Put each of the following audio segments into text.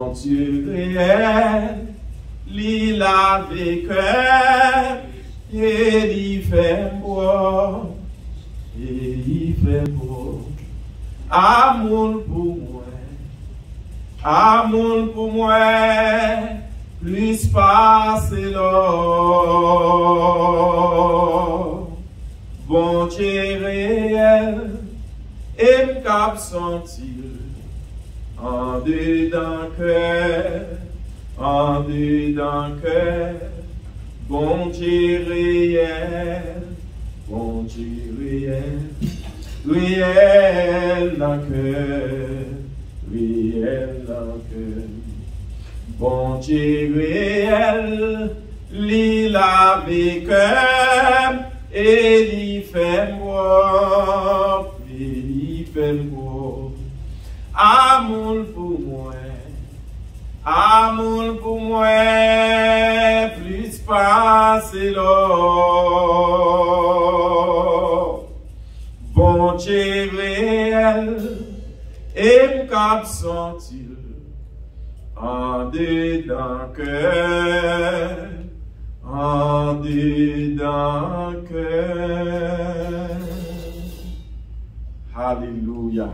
Mon Dieu réel, il a cœur, et il fait beau, et il fait beau. Amour pour moi, plus passer l'eau. Bon Dieu réel, et m'cap sentir. En dedans cœur, bon Dieu réel, réel dans cœur, bon Dieu réel, il a cœur, et il fait moi, amour pour moi, plus passer l'eau. Bon Dieu réel, et m'cap sentir en dedans cœur, Alléluia.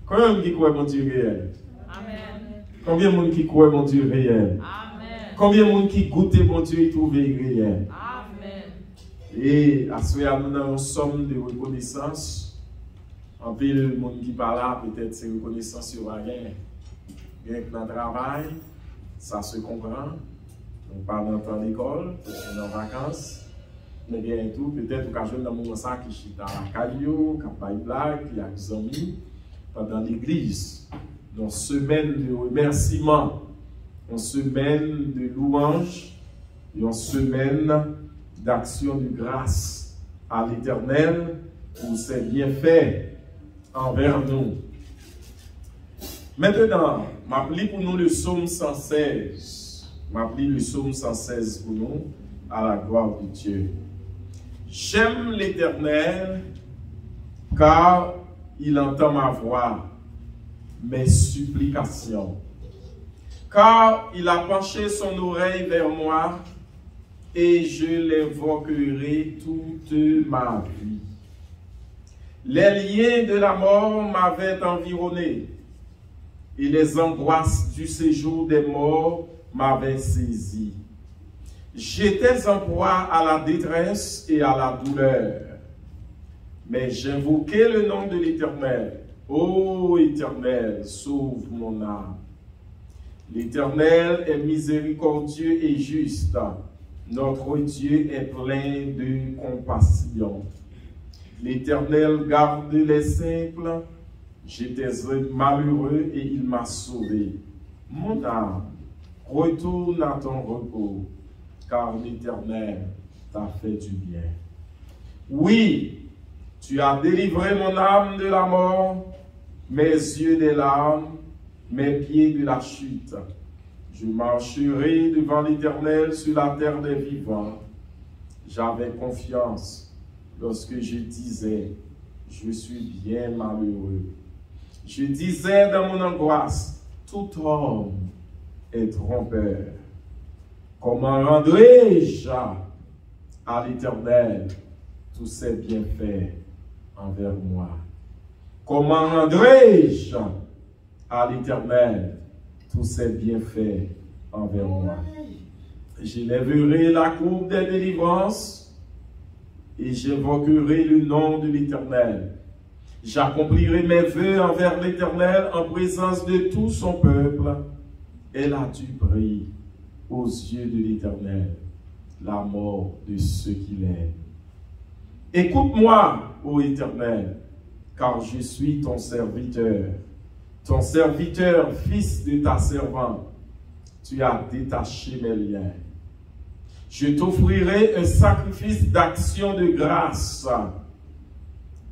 Combien de qui croit mon Dieu réel? Amen. Combien de monde qui croit mon Dieu réel? Amen. Combien de monde qui goûte mon Dieu et trouve réel? Amen. Et à ce moment nous avons une somme de reconnaissance. En plus, le monde qui parle là, peut-être c'est reconnaissance sur la guerre. Bien que dans le travail, ça se comprend. On parle dans l'école, on est en vacances. Mais bien tout, peut-être occasion dans mon moment qui chita à la caillou, qui a pas une blague, qui a des amis. Pendant l'église, dans une semaine de remerciement, une semaine de louange, et une semaine d'action de grâce à l'Éternel pour ses bienfaits envers nous. Maintenant, m'appelle pour nous le psaume 116. M'appelle le psaume 116 pour nous, à la gloire de Dieu. J'aime l'Éternel, car il entend ma voix, mes supplications. Car il a penché son oreille vers moi, et je l'évoquerai toute ma vie. Les liens de la mort m'avaient environné, et les angoisses du séjour des morts m'avaient saisi. J'étais en proie à la détresse et à la douleur. Mais j'invoquais le nom de l'Éternel. Ô Éternel, sauve mon âme. L'Éternel est miséricordieux et juste. Notre Dieu est plein de compassion. L'Éternel garde les simples. J'étais malheureux et il m'a sauvé. Mon âme, retourne à ton repos, car l'Éternel t'a fait du bien. Oui, tu as délivré mon âme de la mort, mes yeux des larmes, mes pieds de la chute. Je marcherai devant l'Éternel sur la terre des vivants. J'avais confiance lorsque je disais, je suis bien malheureux. Je disais dans mon angoisse, tout homme est trompeur. Comment rendrai-je à l'Éternel tous ses bienfaits envers moi? Comment rendrai-je à l'Éternel tous ses bienfaits envers moi? J'élèverai la coupe des délivrances et j'invoquerai le nom de l'Éternel. J'accomplirai mes vœux envers l'Éternel en présence de tout son peuple. Elle a du prix aux yeux de l'Éternel la mort de ceux qui l'aiment. Écoute-moi, ô Éternel, car je suis ton serviteur, fils de ta servante. Tu as détaché mes liens. Je t'offrirai un sacrifice d'action de grâce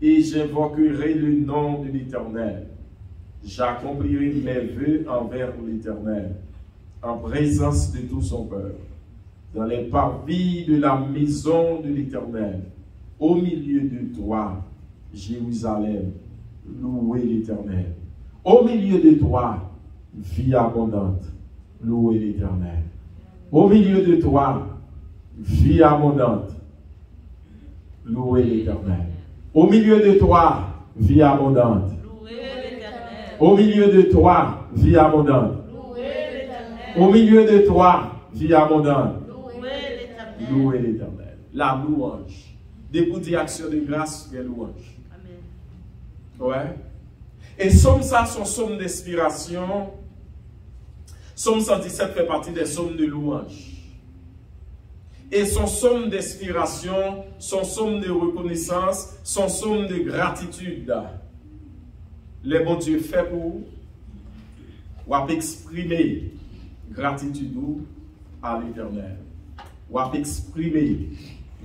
et j'invoquerai le nom de l'Éternel. J'accomplirai mes vœux envers l'Éternel en présence de tout son peuple, dans les parvis de la maison de l'Éternel, au milieu de toi, Jérusalem, louez l'Éternel. Au milieu de toi, vie abondante. Louez l'Éternel. Au milieu de toi, vie abondante. Louez l'Éternel. Au milieu de toi, vie abondante. Au milieu de toi, vie abondante. Au milieu de toi, vie abondante. Louez l'Éternel. La louange. Des petites actions de grâce, des louanges. Ouais. Et somme ça, son somme d'inspiration. Somme 117 fait partie des sommes de louange. Et son somme d'inspiration, son somme de reconnaissance, son somme de gratitude. Les bons Dieu fait pour vous, ou à exprimer gratitude à l'Éternel. Ou à exprimer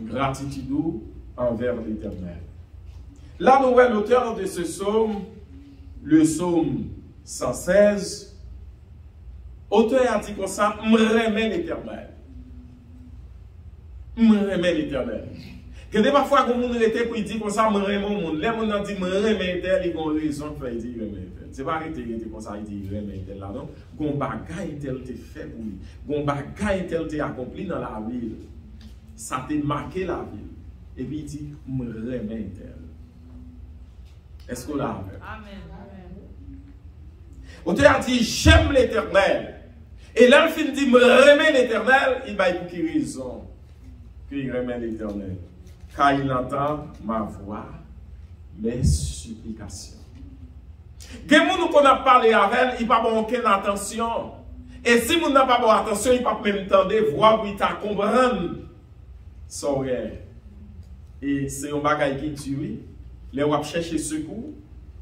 gratitude envers l'Éternel. Là, nous voyons l'auteur de ce psaume, le psaume 116. L'auteur a dit comme ça, « M'remet l'Éternel. » M'remet l'Éternel. Que des parfois, quand on était pour dire comme ça, m'remet le monde. Les gens ont dit, m'remet l'Éternel, ils ont raison pour dire, m'remet l'Éternel. C'est pas arrêter comme ça, il dit, m'remet l'Éternel là, non? Gon bagay tel te fait pour lui. Gon bagay tel te accompli dans la ville. Ça t'a marqué la ville. Et puis il dit, m'remet l'Éternel. Est-ce qu'on l'a fait? Amen. L'auteur a dit, j'aime l'Éternel. Et là, le film dit, me remet l'Éternel, il va pour qui raison qu'il remet l'Éternel. Car il entend ma voix, mes supplications. Quelqu'un nous qu'on a parlé avec elle, il n'a pas aucune attention. Et si nous n'a pas bonne attention, il ne peut pas même entendre voir pour t'a comprendre. Sans rien. Et c'est un bagage qui tue. Les on chercher secours.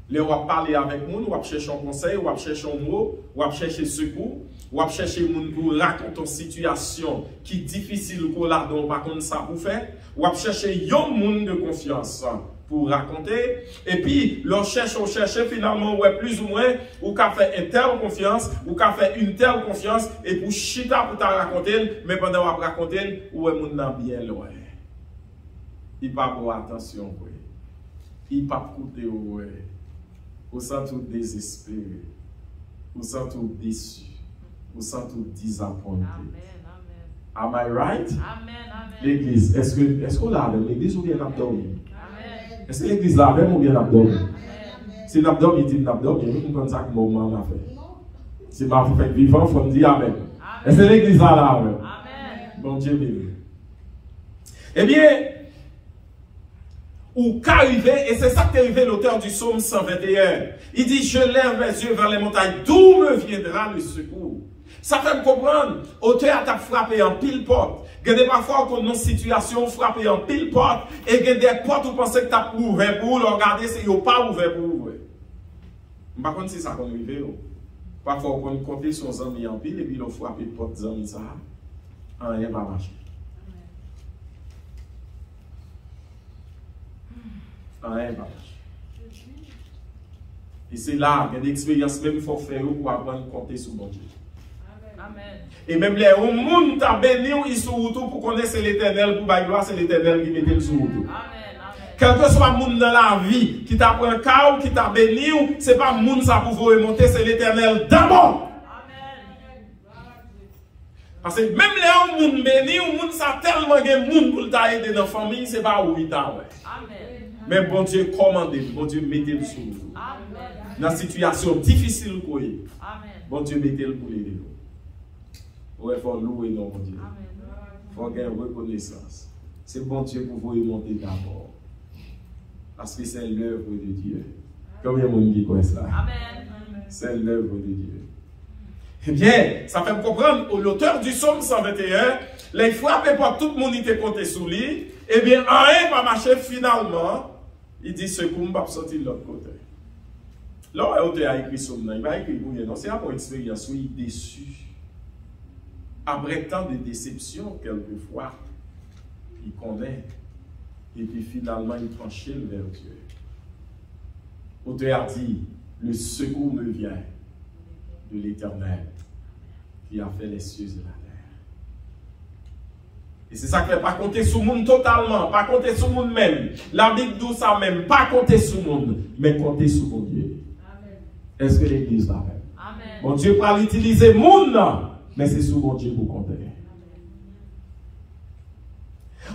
Les on parler avec nous, on chercher un conseil, on chercher un mot, on chercher secours. Ou à chercher moun pour raconter une situation qui est difficile pour là dont par contre ça pour faire. Ou à chercher un monde de confiance pour raconter. Et puis, on cherche finalement, ouais, plus ou moins, ou qu'a fait une telle confiance, ou qu'a fait une telle confiance, et pour chita pour t'a raconter, mais pendant qu'on raconter, ouais, moun nan bien loin. Il pas pour attention, ouais. Il pas écouter, ouais. Ou sent tout désespéré. Ou sent tout déçu. Ou sent tout disappointé. Am I right? L'église, est-ce qu'on l'a avec l'église ou bien l'abdomen? Est-ce que l'église l'a avec ou bien l'abdomen? Si l'abdomen, il dit l'abdomen, il n'y a pas de ça que mon maman a fait. Si ma fait vivant, il faut me dire Amen. Est-ce que l'église là avec? Bon Dieu béni. Eh bien, ou qu'arriver, et c'est ça qui est arrivé l'auteur du psaume 121. Il dit, je lève mes yeux vers les montagnes, d'où me viendra le secours? Ça fait me comprendre, l'auteur a frappé en pile porte. Il y a des parfois qu'on a une situation frappée en pile porte, et il y a des portes où vous pensez que tu as ouvert pour vous, regardez, c'est pas ouvert pour vous. Par contre, c'est ça qu'on arrive. Parfois, on compte son ami en pile, et puis on frappe les portes des amis, ça, rien va marcher. Rien va marcher. Et c'est là, il y a des expériences même qu'il faut faire pour apprendre à compter sur mon Dieu. Amen. Et même les gens t'a béni, ils sont autour pour connaître l'Éternel, pour bailler gloire, c'est l'Éternel qui met le sous autour. Quel que soit le monde dans la vie qui t'a pris un cas ou qui t'a béni, ce n'est pas le monde ça pour vous remonter, c'est l'Éternel d'abord. Parce que même les gens béni, le monde ça tellement de monde pour t'aider dans la famille, ce n'est pas où il t'a. Mais bon Dieu commandez, bon Dieu mettez le sous autour. Dans une situation difficile, bon Dieu mettez-le pour l'aider. Il faut louer non, mon Dieu. Il faut gagner reconnaissance. C'est bon Dieu pour vous remonter d'abord. Parce que c'est l'œuvre de Dieu. Combien de monde qui connaît cela? C'est l'œuvre de Dieu. Eh bien, ça fait me comprendre, l'auteur du psaume 121, les frappés par tout le monde qui était compté sous lui, eh bien, rien va marcher finalement. Il dit, ce coup, va sortir de l'autre côté. Là, l'auteur a écrit ce nom, il va écrire, non, c'est une expérience où il est déçu. Après tant de déceptions, quelquefois, il connaît. Et puis finalement, il tranche vers Dieu. L'auteur a dit, le secours me vient de l'Éternel qui a fait les cieux et la terre. Et c'est ça que pas compter sur le monde totalement, pas compter sur le monde même. La Bible dit ça même, pas compter sur le monde, mais compter sur mon Dieu. Est-ce que l'Église va même? Amen. Bon Dieu va l'utiliser moun, mais c'est sous bon Dieu pour compter.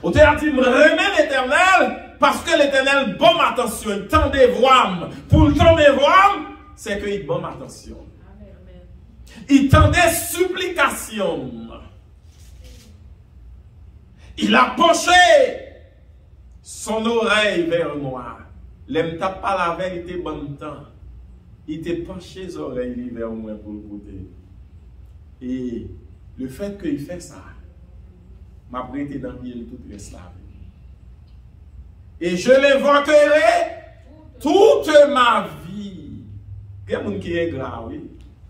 On t'a dit, remets l'Éternel, parce que l'Éternel, bonne attention, il tend des voix. Pour le temps des voix, c'est qu'il bonne attention. Il tend des supplications. Il a penché son oreille vers moi. L'aime tape pas la vérité bon temps. Il t'a penché les oreilles vers moi pour le côté. Et le fait qu'il fait ça, m'a prêté dans le toute l'esclave. Et je l'évoquerai toute ma vie. Il y a des gens qui est grave, oui.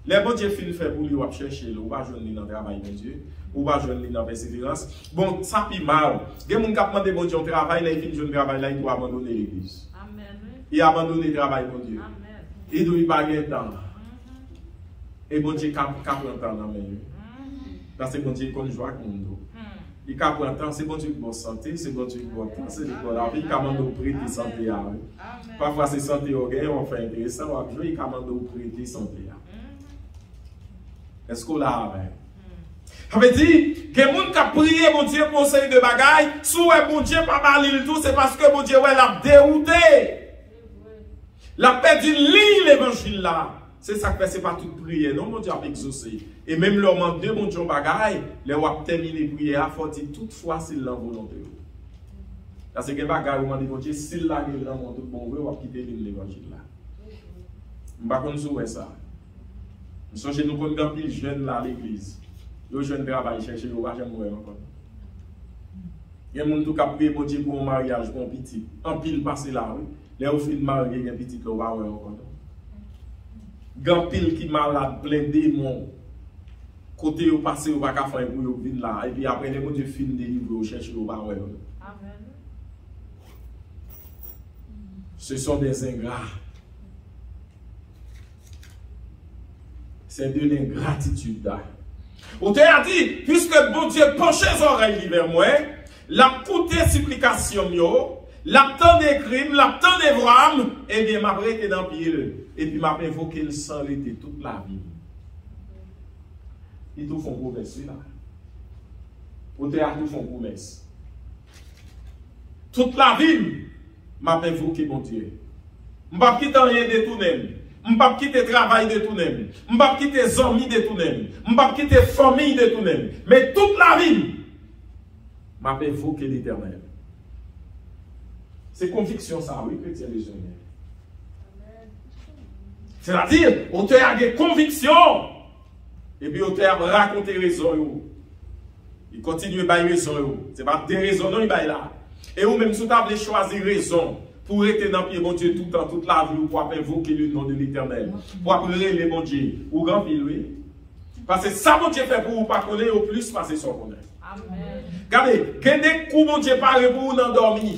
Les bons dieux finissent pour lui, ou chercher, ou va joindre dans le travail de Dieu, ou va joindre dans la persévérance. Bon, ça puis mal. Il y a des gens qui demandent bon Dieu travail, là, ils finissent de travail, là, ils doivent abandonner l'église. Il abandonne le travail de Dieu. Il doit y avoir un temps. Et bon Dieu, 40 ans dans la main. Parce que bon Dieu, qu'on joue avec nous. Il y a un temps, c'est bon Dieu qui bonne santé, c'est bon Dieu qui bonne temps, c'est bon la vie, il a demandé au prêter santé. Parfois, c'est santé au gain, on fait intéressant, on va jouer, il a demandé au prêter santé. Est-ce qu'on l'a avec? Ça veut dire que les gens qui ont prié bon Dieu pour essayer de bagaille, si bon Dieu pas parler le tout, c'est parce que bon Dieu l'a dérouté. La perdu l'évangile là. C'est ça que c'est pas toute prière, non, mon Dieu a exaucé. Et même leur manque de mon Dieu bagaille, les wap terminer prière, il faut dire toutefois s'il l'a volonté. Parce que bagaille, on dit, mon Dieu, s'il l'a dans mon tout bon, on va quitter l'évangile là. Je ne sais pas si ça. Nous sommes chez nous comme dans les jeunes là à l'église. Les jeunes travaillent, chercher, ils ne vont jamais mourir encore. Il y a des gens qui ont prié pour Dieu pour un mariage, pour un petit. En pile passé là, oui. Les au fin de marier, il y a un petit qui va mourir encore. Gan pile qui malade, plein de démons. Côté au passé, au baka faire pour venir là. Et puis après, les gens fin de livre, au cherche au bas. Amen. Ce sont des ingrats. C'est de l'ingratitude. On t'a dit, puisque bon Dieu penche les oreilles vers moi, la coûté supplication, l'abtend des crimes, l'abtend des vrames, et bien m'a prêté dans le pied. Et puis m'a invoqué le sang l'été toute la vie. Ils tout font promesse là. Au théâtre, ils font promesse. Toute la vie, m'a invoqué mon Dieu. Je ne vais pas quitter rien de tout même. Je ne vais pas quitter le travail de tout même. Je ne vais pas quitter les amis de tout même. Je ne vais pas quitter la famille de tout même. Mais toute la vie, m'a invoqué l'Éternel. C'est conviction ça, oui, chrétien légionnaire. C'est-à-dire, on te a des convictions. Et puis on te a raconté raison. Il continue à bailler raison. Ce n'est pas des raisons, non, il baille là. Et vous même, si vous avez choisi raison pour être dans le pied, bon Dieu, tout le temps, toute la vie, pour invoquer le nom de l'Éternel. Pour appeler les bon Dieu. Ou grand pile, oui. Parce que ça, bon Dieu fait pour vous pas connaître, au plus, parce que ça connaît. Amen. Regardez, il y a des coups, bon Dieu, parle pour vous endormir.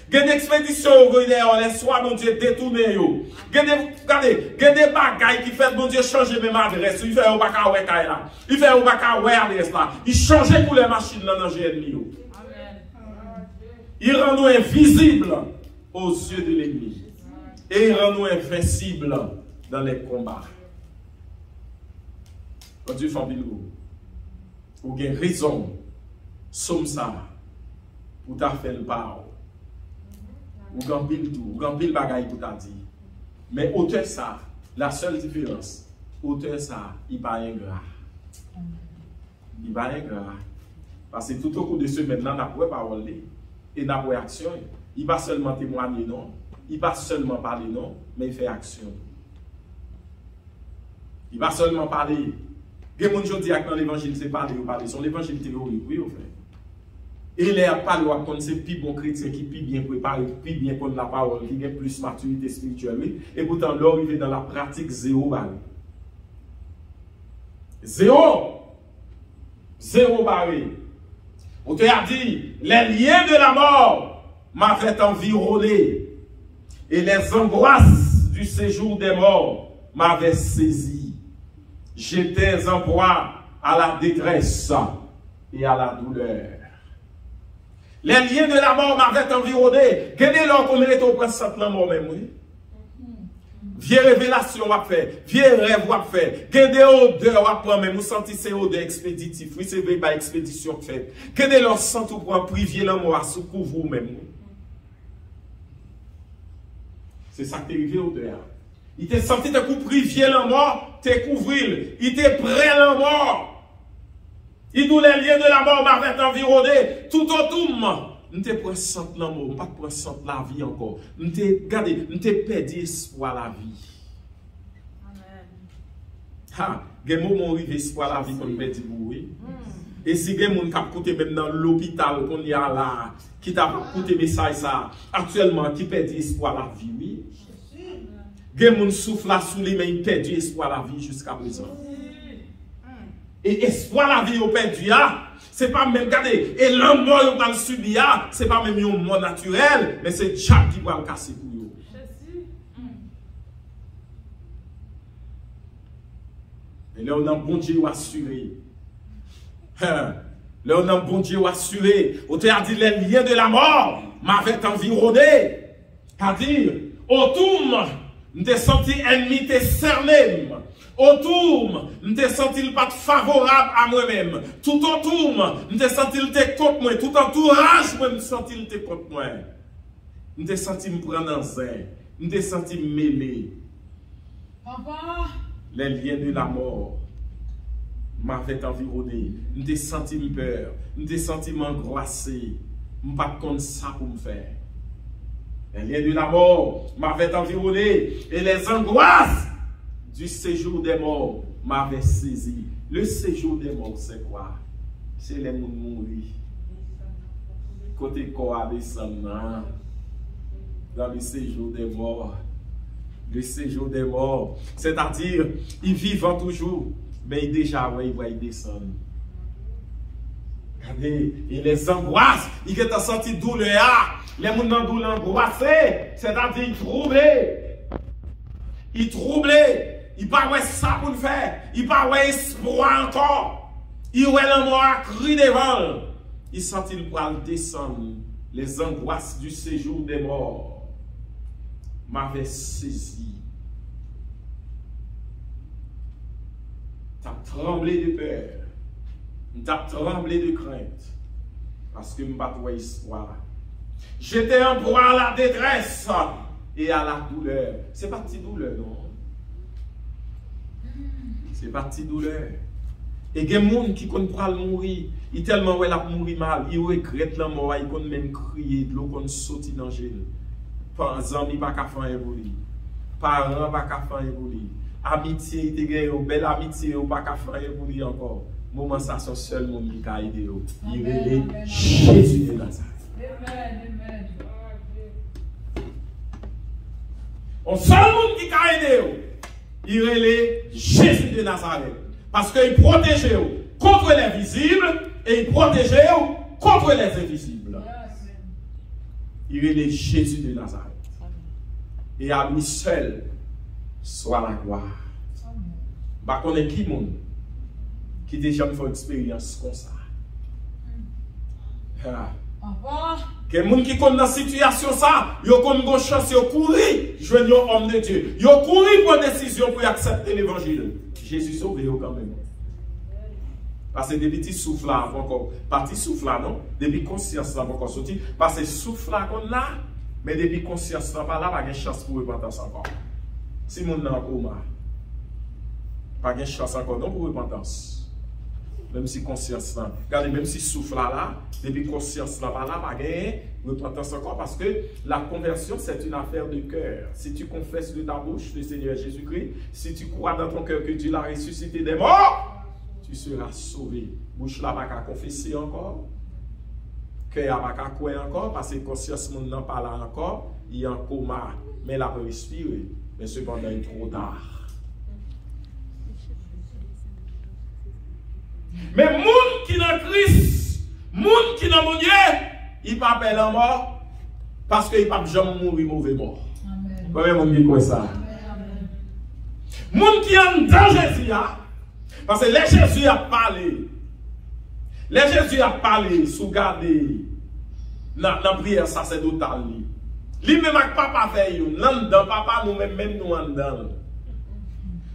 Il y a des expéditions où les soirs, mon Dieu, détourné. Il y a des bagailles qui font, mon Dieu, changer même adresse. Il fait au baka ouais là. Il fait au baka ouais adresse là. Il change pour les machines dans le GNI. Il rend nous invisibles aux yeux de l'ennemi. Et il rend nous invincibles dans les combats. Quand tu fais un bilou, ou bien raison, somme ça, pour ta faire le pas. Ou gampil tout, ou gampil bagaille pour ta dire. Mais auteur ça, la seule différence, auteur ça, il va ingrat. Il va ingrat. Parce que tout au cours de ce maintenant, n'a pas parole et n'a pas action. Il va seulement témoigner non, il va seulement parler non, mais il fait action. Il va seulement parler. Il y a des gens qui disent que dans l'évangile, c'est parler ou parler. Son l'évangile théorique, oui, au fait. Et les parler comme c'est plus bon chrétien qui plus bien préparé, plus bien connaît la parole, qui a plus maturité spirituelle. Oui. Et pourtant, là, il est dans la pratique zéro barré. Zéro barré. On te a dit, les liens de la mort m'avaient environné. Et les angoisses du séjour des morts m'avaient saisi. J'étais en proie à la détresse et à la douleur. Les liens de la mort m'avaient environné. Regardez-leur comme il est au prince de la mort même, oui. Vieux révélation va faire, vieux rêve va faire, que des odeurs va prendre, mais vous sentez ces odeurs expéditives, oui c'est vrai, pas expédition fait, que des leur sent ou prend privier l'amour à se couvrir vous-même. C'est ça qui est arrivé odeur. Il t'a senti te privier l'amour, te couvrir, il t'est prêt l'amour. Il nous les liens de la mort m'avait environné tout autour. Nous te pas sentir l'amour, pas te sentir la vie encore. Nous te regardez, nous te perdu espoir la vie. Amen. Ha, gen moment arrivé espoir la vie qu'on perdit oui. Et si gen moun k'ap koute même dans l'hôpital qu'on y a là, qui t'a coûté message ça, actuellement qui perdit espoir la vie oui. Gen moun souffle là sous lui mais il perdu espoir la vie jusqu'à présent. Et espoir la vie au perdu c'est pas même regardez et l'amour yo va le subir c'est pas même un mot naturel mais c'est Dieu qui va le casser pour vous. Et là on a bon Dieu assuré. Là on a bon Dieu assuré. On t'a dit les liens de la mort m'avaient environné. C'est-à-dire autour m'te senti ennemi te cerné. Autour, je me senti pas favorable à moi-même. Tout autour, je me senti te contre moi. Tout entourage, je me senti te contre moi. Je me senti me prendre en zin. Je me senti me mêler. Papa. Les liens de la mort m'avaient environné. Je me senti me peur. Je me senti m'angoisser. Je ne sais pas comme ça pour me faire. Les liens de la mort m'avaient environné. Et les angoisses du séjour des morts m'avait saisi. Le séjour des morts, c'est quoi? C'est les gens mourir. Côté quoi descendant dans le séjour des morts. Le séjour des morts. C'est-à-dire, ils vivent toujours, mais ils déjà, ouais, ils voient descendre. Regardez, et les angoisses, ils ont senti douleur. Les gens dans douleur angoissés, c'est-à-dire ils troublés. Ils troublés. Il pas ouais ça pour le faire. Il pas ouais espoir encore. Il ouais l'amour à cri devant. Il sentit le poil descendre. Les angoisses du séjour des morts m'avaient saisi. T'as tremblé de peur. T'as tremblé de crainte. Parce que m'pas ouais espoir. J'étais en proie à la détresse et à la douleur. C'est pas petite douleur, non? C'est parti douleur. Et il y a des gens qui comprennent mourir. Il tellement ouais la mourir mal, il regrette la mort, il peut même crier de l'eau qu'on saute dans le gel. Par exemple, il pas qu'à faire évoluer. Parents pas qu'à faire évoluer. Amitié, il y a une belle amitié, il pas qu'à faire évoluer encore. Moment ça c'est seul monde qui a aidé. Il est Jésus de Nazareth. Amen. On seul monde qui a aidé. Il est Jésus de Nazareth. Parce qu'il protégeait contre les visibles et il protégeait contre les invisibles. Il est Jésus de Nazareth. Et à lui seul soit la gloire. Bah, on est qui monde qui déjà fait une expérience comme ça. Quel monde qui connaît la situation ça, il a une chance de courir, joindre un homme de Dieu. Il a couru pour une décision pour accepter l'évangile. Jésus sauve quand même. Parce que depuis petit souffle là, encore, parti souffle là, non? Depuis conscience là, encore sorti. Parce que souffle là qu'on a, mais depuis conscience là, pas là, pas de chance pour repentance encore. Si mon n'a pas coma, pas de chance encore non pour repentance. Même si conscience là, regardez, même si souffle là, depuis conscience là, pas là, pas de repentance encore, parce que la conversion, c'est une affaire de cœur. Si tu confesses de ta bouche le Seigneur Jésus-Christ, si tu crois dans ton cœur que Dieu l'a ressuscité des morts, tu seras sauvé. Bouche là, pas qu'à confesser encore. Cœur pas qu'à croire encore, parce que conscience n'a pas là encore, il est en coma, mais il a respiré. Mais cependant, il est trop tard. Mais moun qui dans Christ, moun qui dans mon Dieu, il pas appelle en mort parce qu'il pas jamais mourir mauvais mort. Amen. Comment on dit quoi ça? Moun qui est dans Jésus, parce que les Jésus a parlé. Les Jésus a parlé, sous garder dans la prière sacerdotale. Lui-même avec papa fait nous dans papa, nous-mêmes nous en dedans.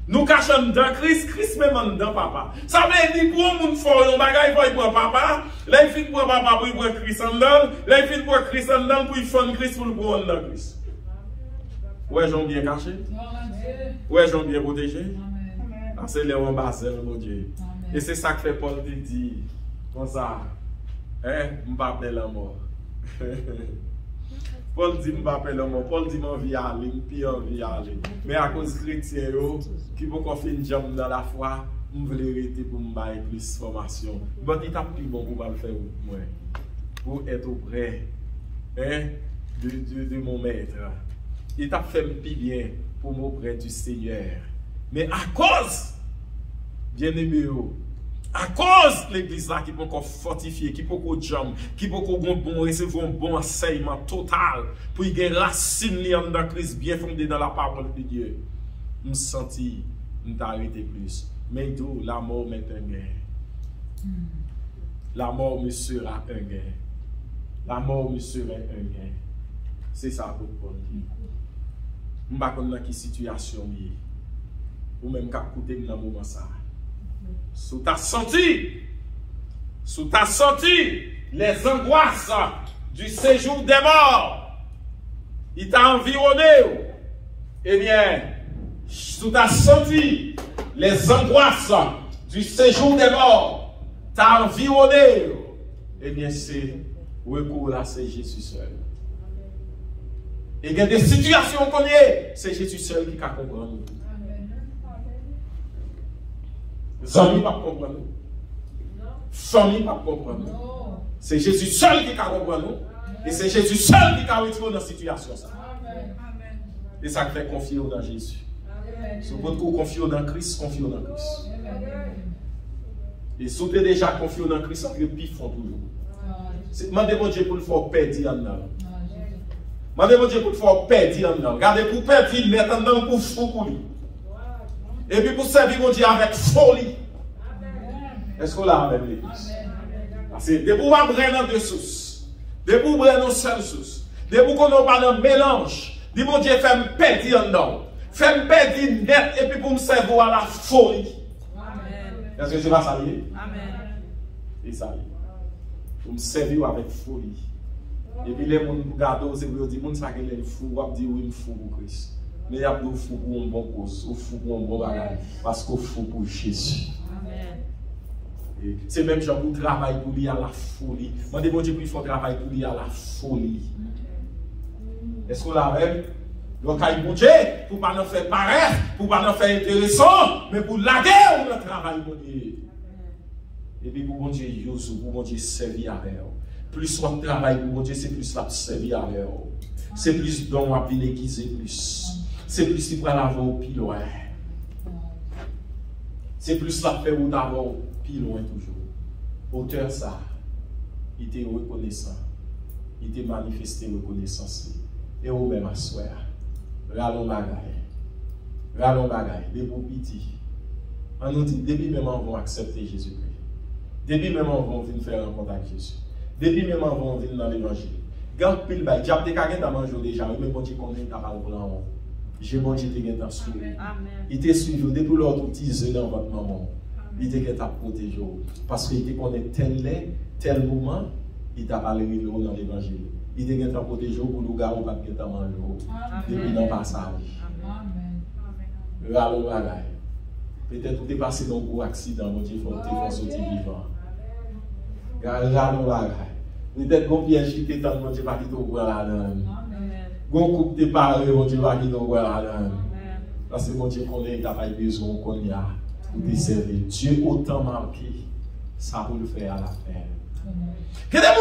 Nous cachons dans Christ, Christ même en dedans papa. Ça veut dire pour un monde fort, un bagage pour prendre papa, là il fait pour papa pour prendre Christ en dedans, là il fait pour Christ en dedans pour faire Christ pour le prendre dans Christ. Ouais, j'en bien caché. Ouais, j'en bien protégé. C'est les ambassades, mon Dieu. Et c'est ça que fait Paul dit. Comme ça. Hein? Je m'appelle la mort. Paul dit, je m'appelle la mort. Paul dit, je vais aller, puis je vais aller. Mais à cause de chrétiens, qui vont faire une jambe dans la foi, je veux arrêter pour me faire plus de formation. Mais il est plus bon pour me faire moi. Pour être auprès de mon maître. Il t'a fait plus bien pour m'auprès du Seigneur. Mais à cause, bien aimé, à cause de l'église là qui peut encore fortifier, qui peut encore jambe, qui peut encore recevoir un bon enseignement total pour y gagner racine dans Christ bien fondée dans la parole de Dieu. Je me senti, je m'arrêter plus. Mais tout, la mort m'est un gain. La mort me sera un gain. La mort me sera un gain. C'est ça pour Paul. Je ne sais pas dans quelle situation il est. Ou même qu'à écouter dans le moment ça. Sous ta senti les angoisses du séjour des morts, il t'a environné. Eh bien, sous ta senti les angoisses du séjour des morts, t'a environné. Eh bien, c'est recours là, c'est Jésus seul. Et il y a des situations qu'on est, c'est Jésus seul qui a compris. Les amis ne peuvent pas comprendre. Famille ne peuvent pas comprendre. C'est Jésus seul qui a compris nous. Et c'est Jésus seul qui a retiré dans la situation. Et ça fait confier dans Jésus. Si vous confiez dans Christ, confiez dans Christ. Et si vous êtes déjà confié dans Christ, vous êtes font toujours. Demandez mon Dieu pour le faire perdre en dedans. Demandez mon Dieu pour le faire perdre en dedans. Regardez pour perdre, mettre en dedans pour fou pour lui. Et puis pour servir mon Dieu avec folie. Est-ce qu'on l'a avec l'église? Parce que dès pour prendre dans deux sources, dès pour prendre dans seule source, dès pour qu'on n'a pas un mélange, dis mon Dieu, fais-moi perdre en dedans. Fais-moi perdre net et puis pour me servir à la folie. Est-ce que c'est pas ça lié? Amen. Et ça lié. Pour me servir avec folie. Et puis les gens qui regardent, c'est pour dire, les gens qui sont fous, ils disent oui, je suis fou pour Christ. Mais il y a des fous pour un bon cause, ou fou pour un bon bagage, parce qu'on fou pour Jésus. C'est même genre pour travailler pour lui à la folie. Moi, je dis qu'il faut travailler pour lui à la folie. Est-ce qu'on l'a même? Donc, il faut pour ne pas nous faire paraître, pour ne pas nous faire intéressant, mais pour laguer ou le travail pour Dieu. Et puis pour mon Dieu, pour mon Dieu servir avec eux. Plus on travaille pour mon Dieu, c'est plus la servir avec eux. C'est plus don à l'église plus. C'est plus qu'il faut l'avoir au plus loin. C'est plus la faire ou d'avoir au plus loin toujours. Auteur ça, il était reconnaissant. Il était manifesté reconnaissance. Et au même à soi. Rallons bagaille. Rallons bagaille. Des beaux petits. On nous dit, depuis même on va accepter Jésus-Christ. Depuis même on va venir faire un contact avec Jésus. Depuis même on va venir dans l'évangile. Garde pile bail. J'ai appris quelqu'un à manger déjà. Mais bon Dieu connaît ta parole blanc. J'ai mangé des gars dans ce coup. Il était suivi depuis l'autre petit dans votre maman. Il était à protéger. Parce qu'il était connaît tel moment, il t'a parlé dans l'évangile. Il était à protéger pour nous garder pas de manger. Depuis dans le passage. Rallons bagaille. Peut-être que tu es passé dans un gros accident, mon Dieu, il faut sortir vivant. Rallons bagaille. Peut-être qu'on piège qui t'étend, mon Dieu, pas quitter au coin là-dedans. Gon coupe tes parents, mon Dieu, pas quitter au coin là-dedans. Parce que mon Dieu connaît, il n'a pas besoin qu'on y a pour te servir. Dieu autant marqué, ça pour le faire à la fin. Que des gens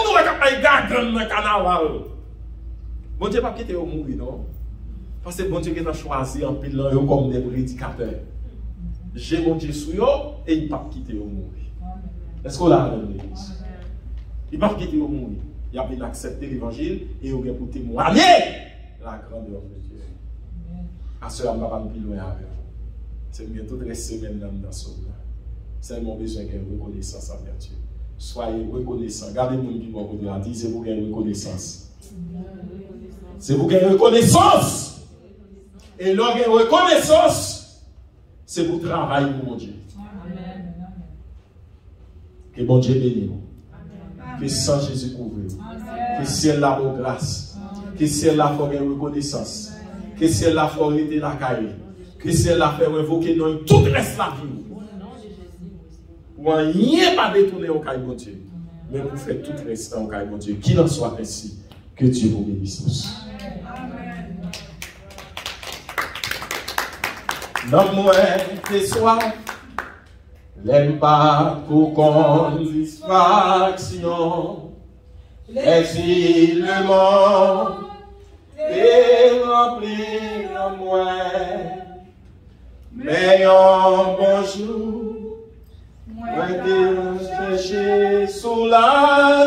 qui gardent dans le carnaval. Mon Dieu, pas quitter au mourir, non? Parce que mon Dieu qui a choisi en pile comme des prédicateurs. J'ai mon Dieu sur eux et il ne pas quitter au mourir. Est-ce qu'on l'a dans l'église? Il ne va pas quitter au mourir. Il a bien accepté l'évangile et il a pour témoigner la grandeur de Dieu. À cela, je ne vais pas plus loin avec vous. C'est bientôt toutes les semaines dans ce monde. C'est mon besoin qu'elle reconnaissance envers Dieu. soyez reconnaissants. Gardez mon qui va vous dire, c'est vous qui avez reconnaissance. C'est vous qui avez reconnaissance. Et l'on a reconnaissance, c'est vous travailler pour mon Dieu. Que bon Dieu bénisse vous. Que sans Jésus couvre. Que ciel la vos grâce. Que ciel la forêt reconnaissance. Que ciel la forêt de la caille. Que ciel la fait invoquer dans tout reste la vie. Pour rien pas détourner au caille mon Dieu. Mais vous faites tout reste au caille mon Dieu. Qu'il en soit ainsi. Que Dieu vous bénisse tous. Non moi tes soirs. L'aime pas pour satisfaction. L'exilement est rempli en moi. Mais en bonjour, moi qui chercher sous la